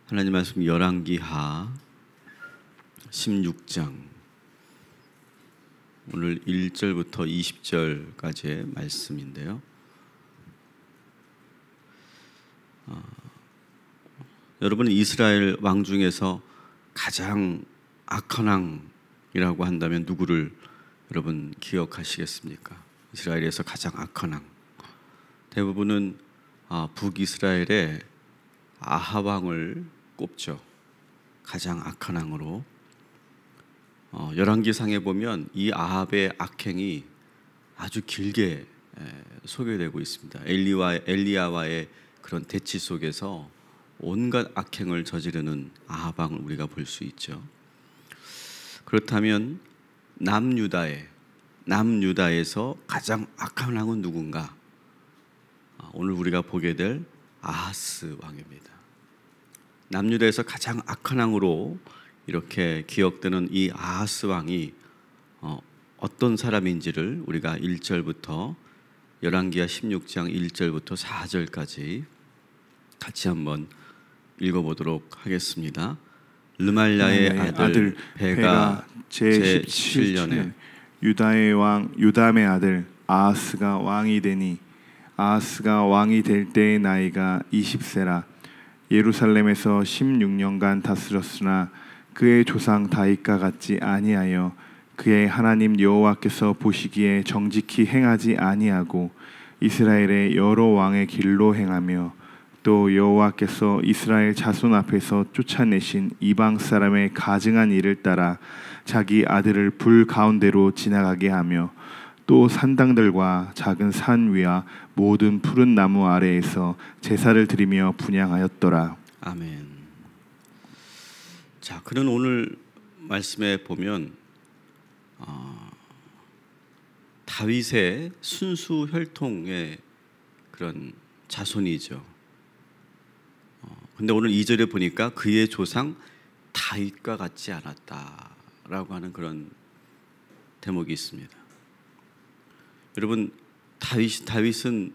하나님 말씀 열왕기하 16장 오늘 1절부터 20절까지의 말씀인데요. 여러분은 이스라엘 왕 중에서 가장 악한 왕이라고 한다면 누구를 여러분 기억하시겠습니까? 이스라엘에서 가장 악한 왕. 대부분은 북이스라엘의 아합 왕을 꼽죠. 가장 악한 왕으로. 열왕기상에 보면 이 아합의 악행이 아주 길게 소개되고 있습니다. 엘리야와의 그런 대치 속에서 온갖 악행을 저지르는 아합 왕을 우리가 볼 수 있죠. 그렇다면 남유다에서 가장 악한 왕은 누군가? 오늘 우리가 보게 될 아하스 왕입니다. 남유다에서 가장 악한 왕으로 이렇게 기억되는 이 아하스 왕이 어떤 사람인지를 우리가 1절부터 열왕기하 16장 1절부터 4절까지 같이 한번 읽어보도록 하겠습니다. 르말야의 아들 베가 제17년에 유다의 왕 요담의 아들 아하스가 왕이 되니 아하스가 왕이 될 때의 나이가 20세라. 예루살렘에서 16년간 다스렸으나 그의 조상 다윗과 같지 아니하여 그의 하나님 여호와께서 보시기에 정직히 행하지 아니하고 이스라엘의 여러 왕의 길로 행하며 또 여호와께서 이스라엘 자손 앞에서 쫓아내신 이방 사람의 가증한 일을 따라 자기 아들을 불 가운데로 지나가게 하며 또 산당들과 작은 산 위와 모든 푸른 나무 아래에서 제사를 드리며 분향하였더라. 아멘. 자, 그는 오늘 말씀에 보면 다윗의 순수 혈통의 그런 자손이죠. 근데 오늘 2절에 보니까 그의 조상 다윗과 같지 않았다라고 하는 그런 대목이 있습니다. 여러분, 다윗은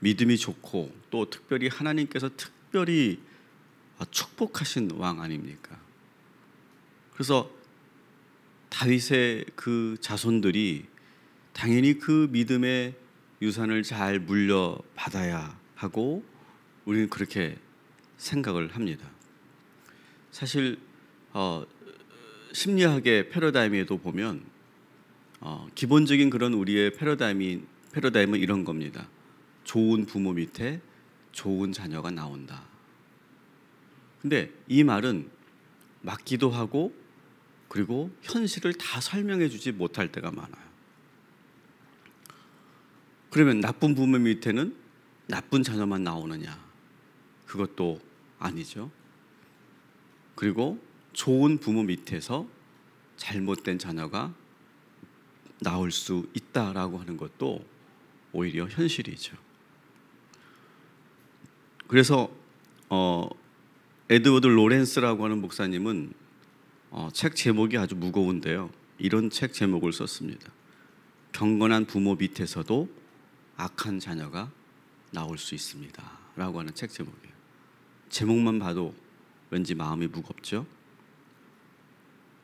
믿음이 좋고 또 특별히 하나님께서 특별히 축복하신 왕 아닙니까? 그래서 다윗의 그 자손들이 당연히 그 믿음의 유산을 잘 물려받아야 하고 우리는 그렇게 생각을 합니다. 사실 심리학의 패러다임에도 보면 기본적인 그런 우리의 패러다임은 이런 겁니다. 좋은 부모 밑에 좋은 자녀가 나온다. 근데 이 말은 맞기도 하고 그리고 현실을 다 설명해 주지 못할 때가 많아요. 그러면 나쁜 부모 밑에는 나쁜 자녀만 나오느냐? 그것도 아니죠. 그리고 좋은 부모 밑에서 잘못된 자녀가 나올 수 있다라고 하는 것도 오히려 현실이죠. 그래서 에드워드 로렌스라고 하는 목사님은 책 제목이 아주 무거운데요. 이런 책 제목을 썼습니다. 경건한 부모 밑에서도 악한 자녀가 나올 수 있습니다 라고 하는 책 제목이에요. 제목만 봐도 왠지 마음이 무겁죠.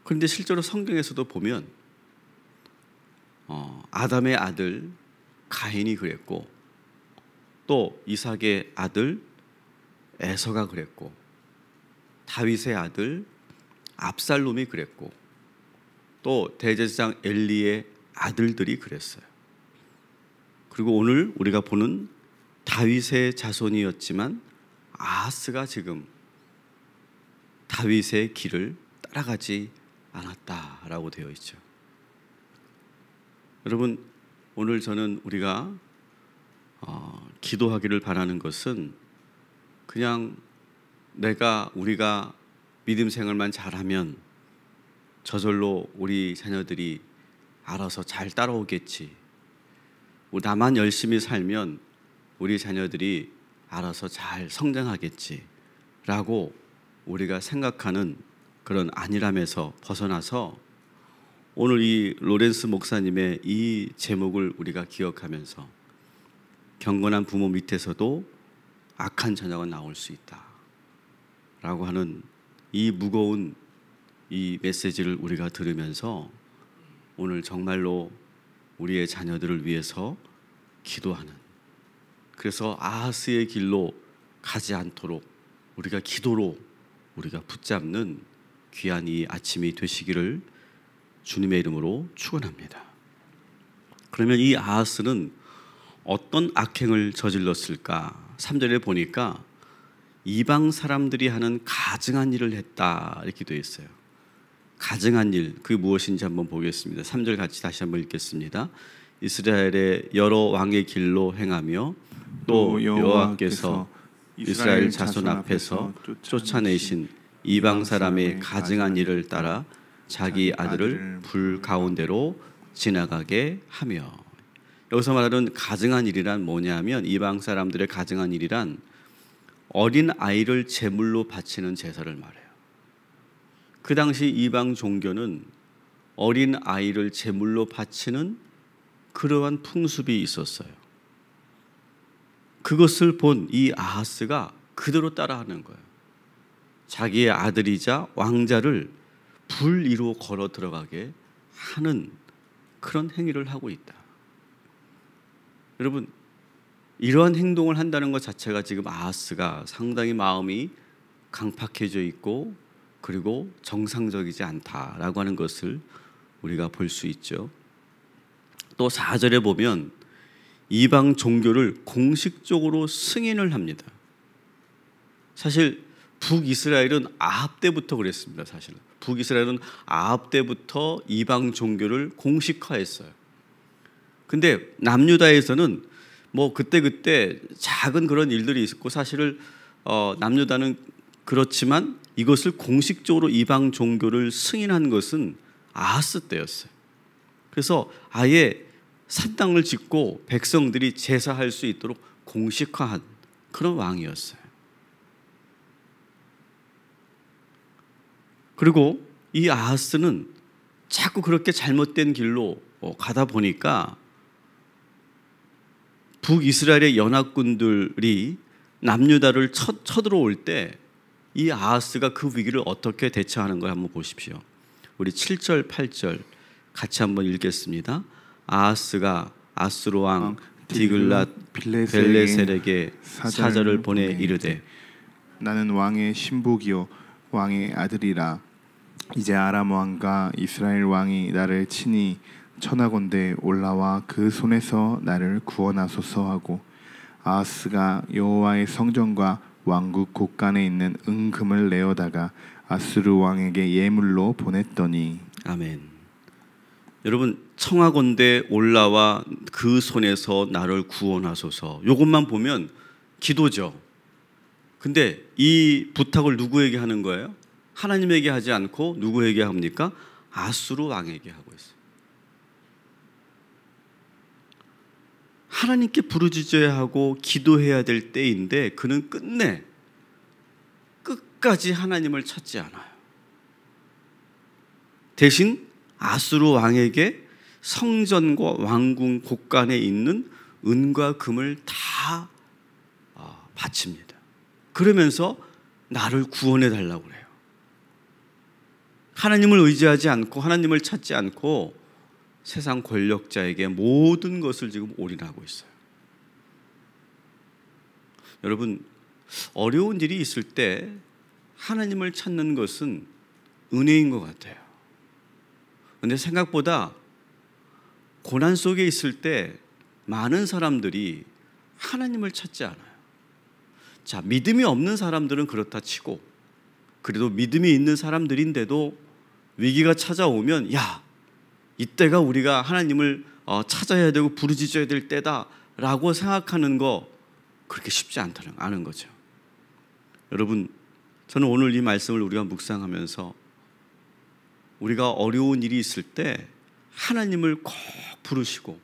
그런데 실제로 성경에서도 보면 아담의 아들 가인이 그랬고 또 이삭의 아들 에서가 그랬고 다윗의 아들 압살롬이 그랬고 또 대제사장 엘리의 아들들이 그랬어요. 그리고 오늘 우리가 보는 다윗의 자손이었지만 아하스가 지금 다윗의 길을 따라가지 않았다라고 되어 있죠. 여러분, 오늘 저는 우리가 기도하기를 바라는 것은 그냥 우리가 믿음 생활만 잘하면 저절로 우리 자녀들이 알아서 잘 따라오겠지. 나만 열심히 살면 우리 자녀들이 알아서 잘 성장하겠지 라고 우리가 생각하는 그런 안일함에서 벗어나서 오늘 이 로렌스 목사님의 이 제목을 우리가 기억하면서 경건한 부모 밑에서도 악한 자녀가 나올 수 있다. 하는 이 무거운 이 메시지를 우리가 들으면서 오늘 정말로 우리의 자녀들을 위해서 기도하는, 그래서 아하스의 길로 가지 않도록 우리가 기도로 우리가 붙잡는 귀한 이 아침이 되시기를 주님의 이름으로 축원합니다. 그러면 이 아하스는 어떤 악행을 저질렀을까? 3절에 보니까 이방 사람들이 하는 가증한 일을 했다 이렇게 되어 있어요. 가증한 일, 그게 무엇인지 한번 보겠습니다. 3절 같이 다시 한번 읽겠습니다. 이스라엘의 여러 왕의 길로 행하며 또 여호와께서 이스라엘 자손 앞에서 쫓아내신 이방 사람의 가증한 일을 따라 자기 아들을 불 가운데로 지나가게 하며. 여기서 말하는 가증한 일이란 뭐냐면, 이방 사람들의 가증한 일이란 어린 아이를 제물로 바치는 제사를 말해요. 그 당시 이방 종교는 어린 아이를 제물로 바치는 그러한 풍습이 있었어요. 그것을 본 이 아하스가 그대로 따라하는 거예요. 자기의 아들이자 왕자를 불 위로 걸어 들어가게 하는 그런 행위를 하고 있다. 여러분, 이러한 행동을 한다는 것 자체가 지금 아하스가 상당히 마음이 강팍해져 있고 그리고 정상적이지 않다라고 하는 것을 우리가 볼 수 있죠. 또 4절에 보면 이방 종교를 공식적으로 승인을 합니다. 사실 북이스라엘은 아합 때부터 그랬습니다. 사실 북이스라엘은 아합 때부터 이방 종교를 공식화했어요. 근데 남유다에서는 뭐 그때 작은 그런 일들이 있었고, 사실을 남유다는 그렇지만 이것을 공식적으로 이방 종교를 승인한 것은 아하스 때였어요. 그래서 아예 산 땅을 짓고 백성들이 제사할 수 있도록 공식화한 그런 왕이었어요. 그리고 이 아하스는 자꾸 그렇게 잘못된 길로 가다 보니까 북이스라엘의 연합군들이 남유다를 쳐들어올 때 이 아하스가 그 위기를 어떻게 대처하는 걸 한번 보십시오. 우리 7절 8절 같이 한번 읽겠습니다. 아하스가 아수르 왕 디글랏 빌레셀에게 사자를 보내 이르되, 나는 왕의 신복이요 왕의 아들이라. 이제 아람 왕과 이스라엘 왕이 나를 친히 천하건대 올라와 그 손에서 나를 구원하소서 하고, 아하스가 여호와의 성전과 왕국 곳간에 있는 은금을 내어다가 아수르 왕에게 예물로 보냈더니. 아멘. 여러분, 청하건대 올라와 그 손에서 나를 구원하소서, 이것만 보면 기도죠. 근데 이 부탁을 누구에게 하는 거예요? 하나님에게 하지 않고 누구에게 합니까? 아수르 왕에게 하고 있어요. 하나님께 부르짖어야 하고 기도해야 될 때인데 그는 끝까지 하나님을 찾지 않아요. 대신 아수르 왕에게 성전과 왕궁 곳간에 있는 은과 금을 다 바칩니다. 그러면서 나를 구원해 달라고 그래요. 하나님을 의지하지 않고 하나님을 찾지 않고 세상 권력자에게 모든 것을 지금 올인하고 있어요. 여러분, 어려운 일이 있을 때 하나님을 찾는 것은 은혜인 것 같아요. 그런데 생각보다 고난 속에 있을 때 많은 사람들이 하나님을 찾지 않아요. 자, 믿음이 없는 사람들은 그렇다 치고, 그래도 믿음이 있는 사람들인데도 위기가 찾아오면, 야, 이때가 우리가 하나님을 찾아야 되고 부르짖어야 될 때다라고 생각하는 거 그렇게 쉽지 않다는 거죠. 여러분, 저는 오늘 이 말씀을 우리가 묵상하면서 우리가 어려운 일이 있을 때 하나님을 꼭 부르시고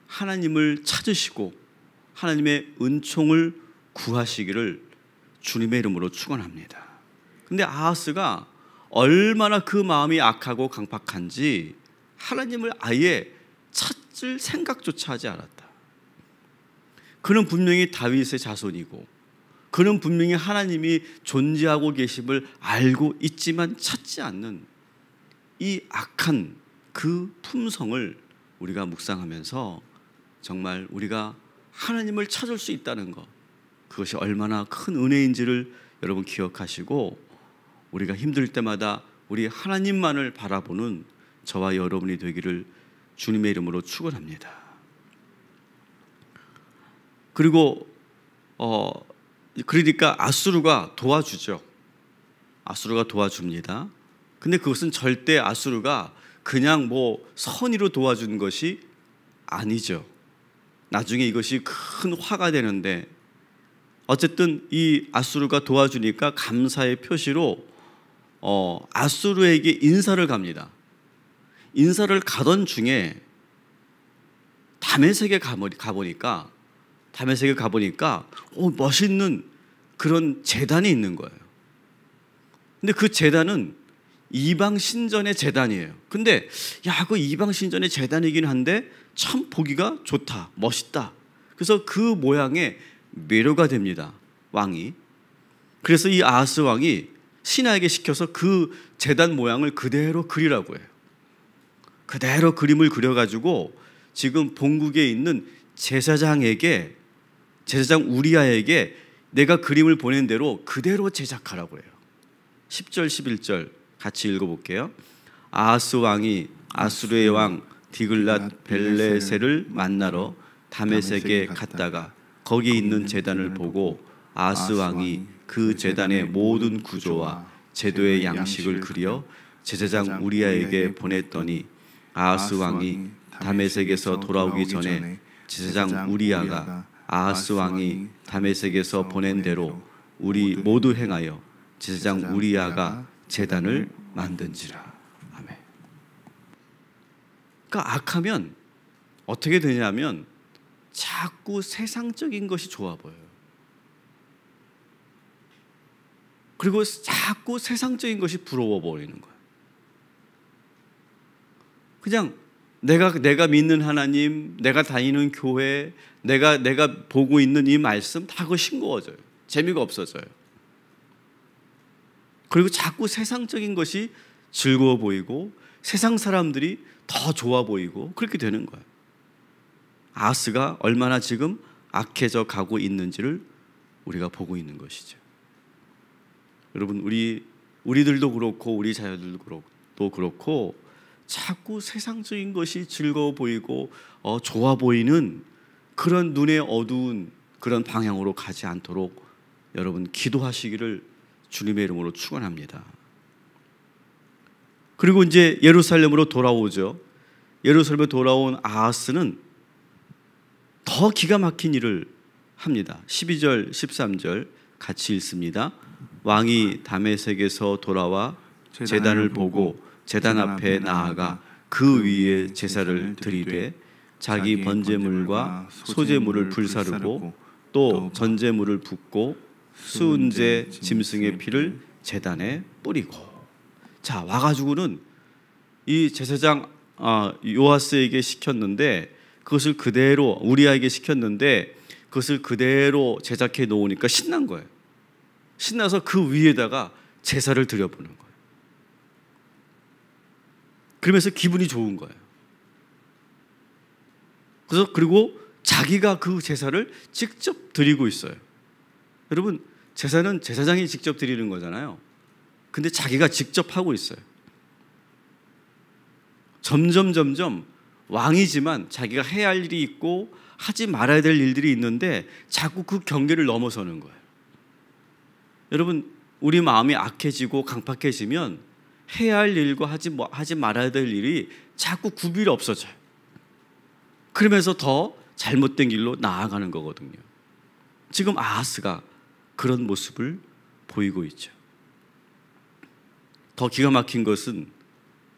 하나님을 찾으시고 하나님의 은총을 구하시기를 주님의 이름으로 축원합니다. 근데 아하스가 얼마나 그 마음이 악하고 강팍한지 하나님을 아예 찾을 생각조차 하지 않았다. 그는 분명히 다윗의 자손이고 그는 분명히 하나님이 존재하고 계심을 알고 있지만 찾지 않는 이 악한 그 품성을 우리가 묵상하면서 정말 우리가 하나님을 찾을 수 있다는 것, 그것이 얼마나 큰 은혜인지를 여러분 기억하시고, 우리가 힘들 때마다 우리 하나님만을 바라보는 저와 여러분이 되기를 주님의 이름으로 축원합니다. 그리고 그러니까 아수르가 도와주죠. 아수르가 도와줍니다. 근데 그것은 절대 아수르가 그냥 뭐 선의로 도와준 것이 아니죠. 나중에 이것이 큰 화가 되는데, 어쨌든 이 아수르가 도와주니까 감사의 표시로 아수르에게 인사를 갑니다. 인사를 가던 중에 다메섹에 가보니까 멋있는 그런 제단이 있는 거예요. 근데 그 제단은 이방 신전의 제단이에요. 근데 그 이방 신전의 제단이긴 한데 참 보기가 좋다, 멋있다. 그래서 그 모양에 매료가 됩니다, 왕이. 그래서 이 아하스 왕이 신하에게 시켜서 그 제단 모양을 그대로 그리라고 해요. 그대로 그림을 그려가지고 지금 본국에 있는 제사장 우리아에게 내가 그림을 보낸 대로 그대로 제작하라고 해요. 10절 11절 같이 읽어볼게요. 아하스 왕이 아수르의 왕 디글랏 벨레셀을 만나러 다메섹에 갔다가 거기 있는 제단을 보고 아하스 왕이 그 제단의 모든 구조와 제도의 양식을 그려 제사장 우리아에게 보냈더니 아하스 왕이 다메섹에서 돌아오기 전에 제사장 우리아가 아하스 왕이 다메섹에서 보낸 대로 우리 모두 행하여 제사장 우리아가 제단을 만든지라. 아멘. 그러니까 악하면 어떻게 되냐면 자꾸 세상적인 것이 좋아 보여요. 그리고 자꾸 세상적인 것이 부러워 보이는 거예요. 그냥 내가 믿는 하나님, 내가 다니는 교회, 내가 보고 있는 이 말씀 다 그거 싱거워져요. 재미가 없어져요. 그리고 자꾸 세상적인 것이 즐거워 보이고 세상 사람들이 더 좋아 보이고 그렇게 되는 거예요. 아하스가 얼마나 지금 악해져 가고 있는지를 우리가 보고 있는 것이죠. 여러분, 우리들도 그렇고 우리 자녀들도 그렇고 자꾸 세상적인 것이 즐거워 보이고 좋아 보이는 그런 눈에 어두운 그런 방향으로 가지 않도록 여러분 기도하시기를 주님의 이름으로 축원합니다. 그리고 이제 예루살렘으로 돌아오죠. 예루살렘에 돌아온 아하스는 더 기가 막힌 일을 합니다. 12절 13절 같이 읽습니다. 왕이 다메섹에서 돌아와 제단을 보고 제단 앞에 나아가 그 위에 제사를 드리되 자기 번제물과 소제물을 불사르고 또 전제물을 붓고 수은제 짐승의 피를 제단에 뿌리고. 자, 와가지고는 이 제사장 요아스에게 시켰는데 그것을 그대로 우리아에게 시켰는데 그것을 그대로 제작해 놓으니까 신난 거예요. 신나서 그 위에다가 제사를 드려보는 거예요. 그러면서 기분이 좋은 거예요. 그리고 자기가 그 제사를 직접 드리고 있어요. 여러분, 제사는 제사장이 직접 드리는 거잖아요. 근데 자기가 직접 하고 있어요. 점점 왕이지만 자기가 해야 할 일이 있고 하지 말아야 될 일들이 있는데 자꾸 그 경계를 넘어서는 거예요. 여러분, 우리 마음이 악해지고 강팍해지면 해야 할 일과 하지 말아야 될 일이 자꾸 구별이 없어져요. 그러면서 더 잘못된 길로 나아가는 거거든요. 지금 아하스가 그런 모습을 보이고 있죠. 더 기가 막힌 것은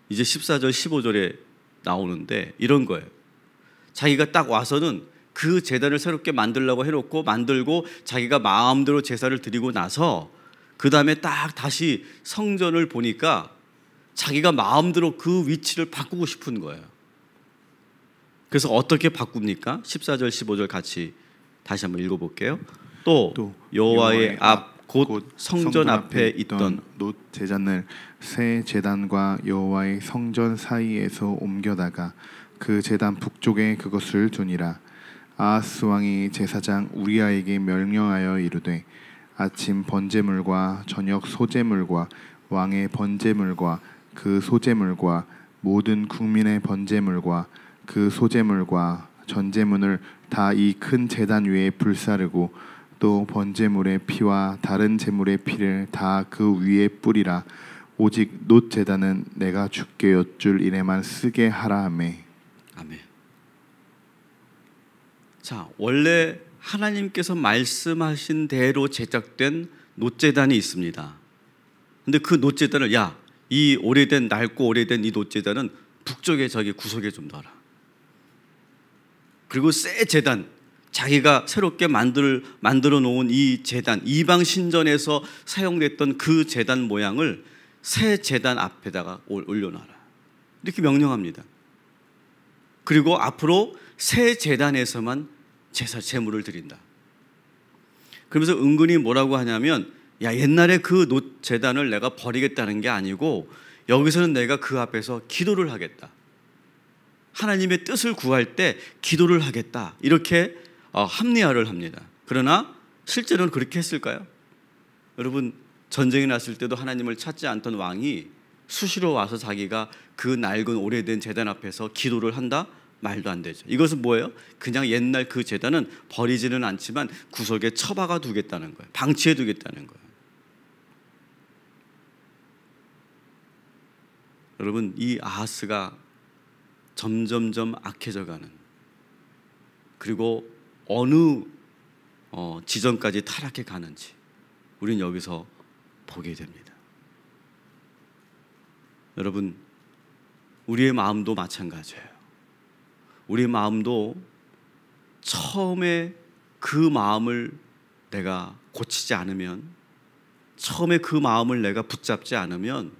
이제 14절 15절에 나오는데 이런 거예요. 자기가 딱 와서는 그 제단을 새롭게 만들려고 해놓고 만들고 자기가 마음대로 제사를 드리고 나서 그 다음에 딱 다시 성전을 보니까 자기가 마음대로 그 위치를 바꾸고 싶은 거예요. 그래서 어떻게 바꿉니까? 14절 15절 같이 다시 한번 읽어볼게요. 또 여호와의 앞 곧 성전 앞에 있던 놋 제단을 새 제단과 여호와의 성전 사이에서 옮겨다가 그 제단 북쪽에 그것을 두니라. 아하스 왕이 제사장 우리아에게 명령하여 이르되 아침 번제물과 저녁 소제물과 왕의 번제물과 그 소제물과 모든 국민의 번제물과 그 소제물과 전제물을 다 이 큰 제단 위에 불사르고 또 번제물의 피와 다른 제물의 피를 다 그 위에 뿌리라. 오직 놋 제단은 내가 주께 여쭐 일에만 쓰게 하라 하매. 아멘. 자, 원래 하나님께서 말씀하신 대로 제작된 놋 제단이 있습니다. 근데 그 놋 제단을 이 오래된 낡고 오래된 이 놋 제단은 북쪽에 저기 구석에 좀 둬라. 그리고 새 제단, 자기가 새롭게 만들어 놓은 이 제단, 이방 신전에서 사용됐던 그 제단 모양을 새 제단 앞에다가 올려놔라. 이렇게 명령합니다. 그리고 앞으로 새 제단에서만 제물을 드린다. 그러면서 은근히 뭐라고 하냐면, 옛날에 그 놋 제단을 내가 버리겠다는 게 아니고 여기서는 내가 그 앞에서 기도를 하겠다. 하나님의 뜻을 구할 때 기도를 하겠다. 이렇게 합리화를 합니다. 그러나 실제로는 그렇게 했을까요? 여러분, 전쟁이 났을 때도 하나님을 찾지 않던 왕이 수시로 와서 자기가 그 낡은 오래된 제단 앞에서 기도를 한다? 말도 안 되죠. 이것은 뭐예요? 그냥 옛날 그 제단은 버리지는 않지만 구석에 처박아 두겠다는 거예요. 방치해 두겠다는 거예요. 여러분, 이 아하스가 점점점 악해져 가는, 그리고 어느 지점까지 타락해 가는지 우리는 여기서 보게 됩니다. 여러분, 우리의 마음도 마찬가지예요. 우리의 마음도 처음에 그 마음을 내가 고치지 않으면, 처음에 그 마음을 내가 붙잡지 않으면,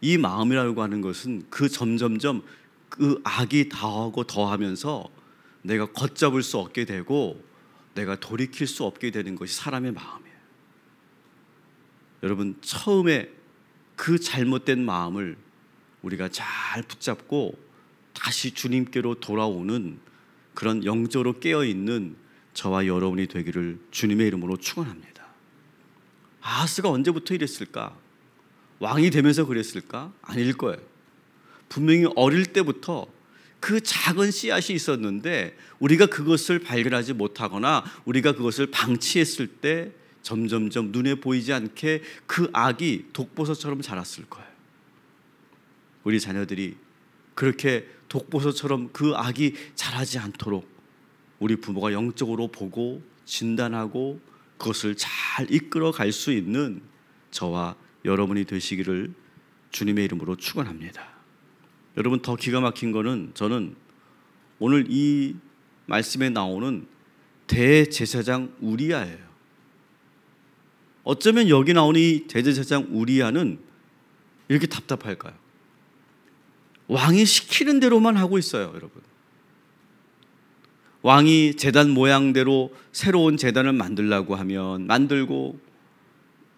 이 마음이라고 하는 것은 그 점점점 그 악이 더하고 더하면서 내가 걷잡을 수 없게 되고 내가 돌이킬 수 없게 되는 것이 사람의 마음이에요. 여러분, 처음에 그 잘못된 마음을 우리가 잘 붙잡고 다시 주님께로 돌아오는 그런 영적으로 깨어있는 저와 여러분이 되기를 주님의 이름으로 축원합니다. 아하스가 언제부터 이랬을까? 왕이 되면서 그랬을까? 아닐 거예요. 분명히 어릴 때부터 그 작은 씨앗이 있었는데 우리가 그것을 발견하지 못하거나 우리가 그것을 방치했을 때 점점점 눈에 보이지 않게 그 악이 독버섯처럼 자랐을 거예요. 우리 자녀들이 그렇게 독버섯처럼 그 악이 자라지 않도록 우리 부모가 영적으로 보고 진단하고 그것을 잘 이끌어 갈 수 있는 저와 여러분이 되시기를 주님의 이름으로 축원합니다. 여러분, 더 기가 막힌 거는 저는 오늘 이 말씀에 나오는 대제사장 우리아예요. 어쩌면 여기 나오는 이 대제사장 우리아는 이렇게 답답할까요? 왕이 시키는 대로만 하고 있어요, 여러분. 왕이 제단 모양대로 새로운 제단을 만들려고 하면 만들고,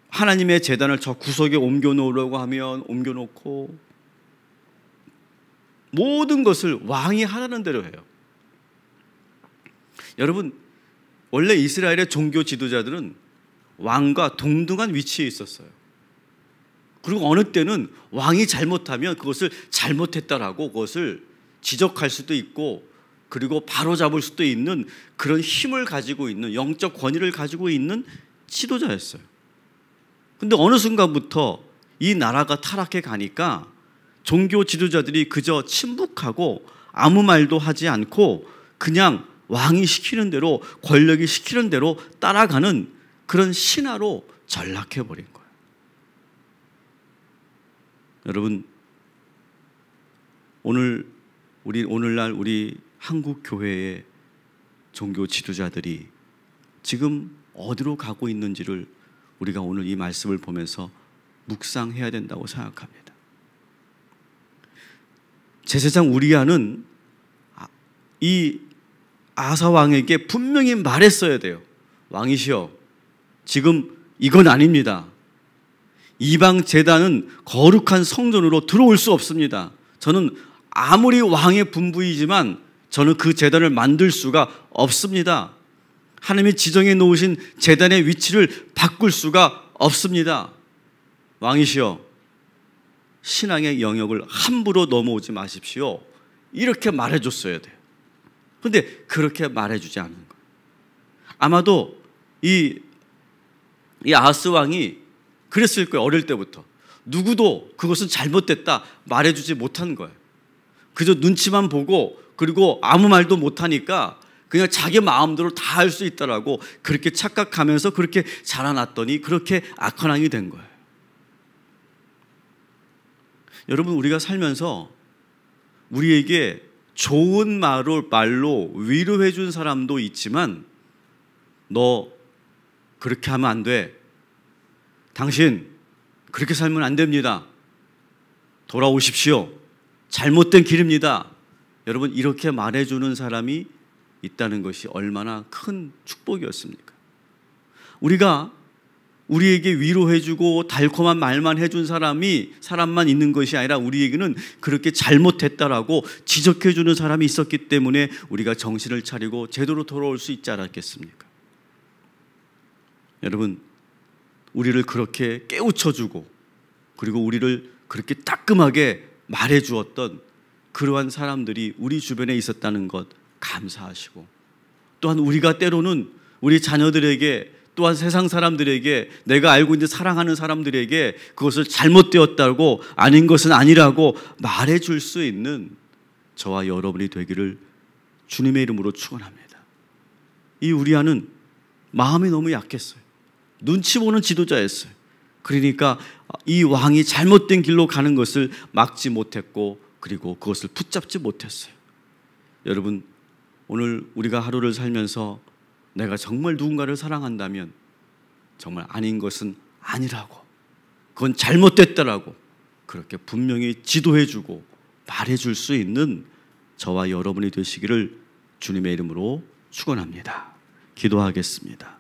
하나님의 제단을 저 구석에 옮겨 놓으려고 하면 옮겨 놓고, 모든 것을 왕이 하라는 대로 해요. 여러분, 원래 이스라엘의 종교 지도자들은 왕과 동등한 위치에 있었어요. 그리고 어느 때는 왕이 잘못하면 그것을 잘못했다라고 그것을 지적할 수도 있고, 그리고 바로잡을 수도 있는 그런 힘을 가지고 있는, 영적 권위를 가지고 있는 지도자였어요. 근데 어느 순간부터 이 나라가 타락해 가니까 종교 지도자들이 그저 침묵하고 아무 말도 하지 않고 그냥 왕이 시키는 대로, 권력이 시키는 대로 따라가는 그런 신하로 전락해 버린 거예요. 여러분, 오늘날 우리 한국 교회의 종교 지도자들이 지금 어디로 가고 있는지를 우리가 오늘 이 말씀을 보면서 묵상해야 된다고 생각합니다. 제사장 우리아는 이 아사 왕에게 분명히 말했어야 돼요. 왕이시여, 지금 이건 아닙니다. 이방 제단은 거룩한 성전으로 들어올 수 없습니다. 저는 아무리 왕의 분부이지만 저는 그 제단을 만들 수가 없습니다. 하나님이 지정해 놓으신 제단의 위치를 바꿀 수가 없습니다. 왕이시여, 신앙의 영역을 함부로 넘어오지 마십시오. 이렇게 말해줬어야 돼요. 그런데 그렇게 말해주지 않는 거예요. 아마도 이 아하스 왕이 그랬을 거예요. 어릴 때부터 누구도 그것은 잘못됐다 말해주지 못한 거예요. 그저 눈치만 보고 그리고 아무 말도 못하니까 그냥 자기 마음대로 다 할 수 있다라고 그렇게 착각하면서 그렇게 자라났더니 그렇게 악한 왕이 된 거예요. 여러분, 우리가 살면서 우리에게 좋은 말로 위로해 준 사람도 있지만 너 그렇게 하면 안 돼. 당신 그렇게 살면 안 됩니다. 돌아오십시오. 잘못된 길입니다. 여러분, 이렇게 말해주는 사람이 있다는 것이 얼마나 큰 축복이었습니까? 우리가 우리에게 위로해주고 달콤한 말만 해준 사람만 있는 것이 아니라 우리에게는 그렇게 잘못했다라고 지적해주는 사람이 있었기 때문에 우리가 정신을 차리고 제대로 돌아올 수 있지 않았겠습니까? 여러분, 우리를 그렇게 깨우쳐주고 그리고 우리를 그렇게 따끔하게 말해주었던 그러한 사람들이 우리 주변에 있었다는 것 감사하시고, 또한 우리가 때로는 우리 자녀들에게 또한 세상 사람들에게 내가 알고 있는 사랑하는 사람들에게 그것을 잘못되었다고 아닌 것은 아니라고 말해줄 수 있는 저와 여러분이 되기를 주님의 이름으로 축원합니다. 이 우리아는 마음이 너무 약했어요. 눈치 보는 지도자였어요. 그러니까 이 왕이 잘못된 길로 가는 것을 막지 못했고 그리고 그것을 붙잡지 못했어요. 여러분, 오늘 우리가 하루를 살면서 내가 정말 누군가를 사랑한다면 정말 아닌 것은 아니라고, 그건 잘못됐다라고 그렇게 분명히 지도해주고 말해줄 수 있는 저와 여러분이 되시기를 주님의 이름으로 축원합니다. 기도하겠습니다.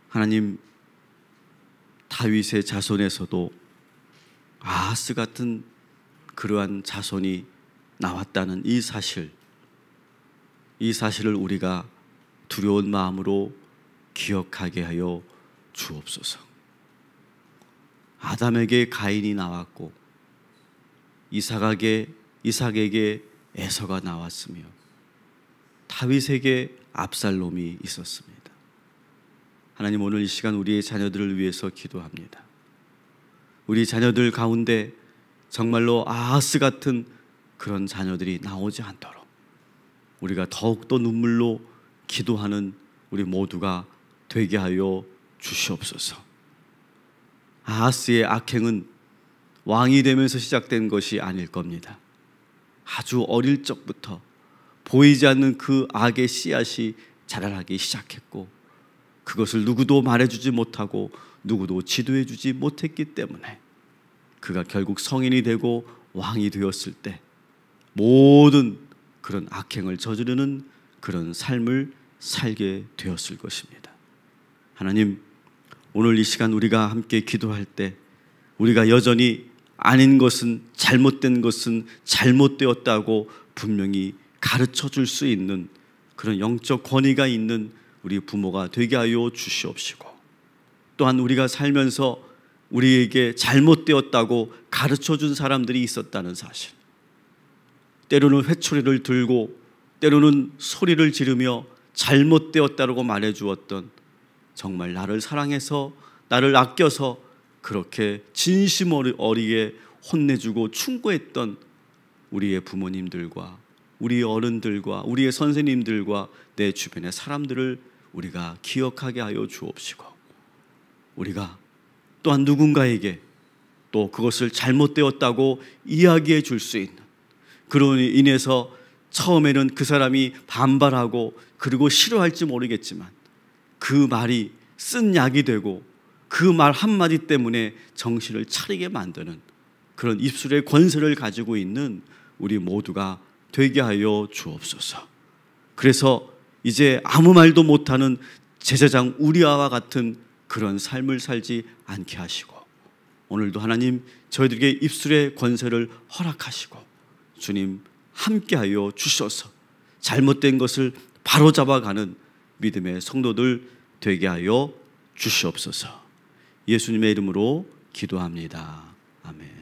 하나님, 다윗의 자손에서도 아하스 같은 그러한 자손이 나왔다는 이 사실을 우리가 두려운 마음으로 기억하게 하여 주옵소서. 아담에게 가인이 나왔고 이삭에게 에서가 나왔으며 다윗에게 압살롬이 있었습니다. 하나님, 오늘 이 시간 우리의 자녀들을 위해서 기도합니다. 우리 자녀들 가운데 정말로 아하스 같은 그런 자녀들이 나오지 않도록 우리가 더욱더 눈물로 기도하는 우리 모두가 되게 하여 주시옵소서. 아하스의 악행은 왕이 되면서 시작된 것이 아닐 겁니다. 아주 어릴 적부터 보이지 않는 그 악의 씨앗이 자라나기 시작했고 그것을 누구도 말해주지 못하고 누구도 지도해주지 못했기 때문에 그가 결국 성인이 되고 왕이 되었을 때 모든 그런 악행을 저지르는 그런 삶을 살게 되었을 것입니다. 하나님, 오늘 이 시간 우리가 함께 기도할 때 우리가 여전히 아닌 것은, 잘못된 것은 잘못되었다고 분명히 가르쳐 줄 수 있는 그런 영적 권위가 있는 우리 부모가 되게 하여 주시옵시고, 또한 우리가 살면서 우리에게 잘못되었다고 가르쳐 준 사람들이 있었다는 사실, 때로는 회초리를 들고 때로는 소리를 지르며 잘못되었다고 말해주었던, 정말 나를 사랑해서 나를 아껴서 그렇게 진심 어리게 혼내주고 충고했던 우리의 부모님들과 우리의 어른들과 우리의 선생님들과 내 주변의 사람들을 우리가 기억하게 하여 주옵시고, 우리가 또한 누군가에게 또 그것을 잘못되었다고 이야기해 줄 수 있는, 그로 인해서 처음에는 그 사람이 반발하고 그리고 싫어할지 모르겠지만 그 말이 쓴 약이 되고 그 말 한마디 때문에 정신을 차리게 만드는 그런 입술의 권세를 가지고 있는 우리 모두가 되게 하여 주옵소서. 그래서 이제 아무 말도 못하는 제사장 우리아와 같은 그런 삶을 살지 않게 하시고, 오늘도 하나님 저희들에게 입술의 권세를 허락하시고 주님 함께하여 주셔서 잘못된 것을 바로잡아가는 믿음의 성도들 되게 하여 주시옵소서. 예수님의 이름으로 기도합니다. 아멘.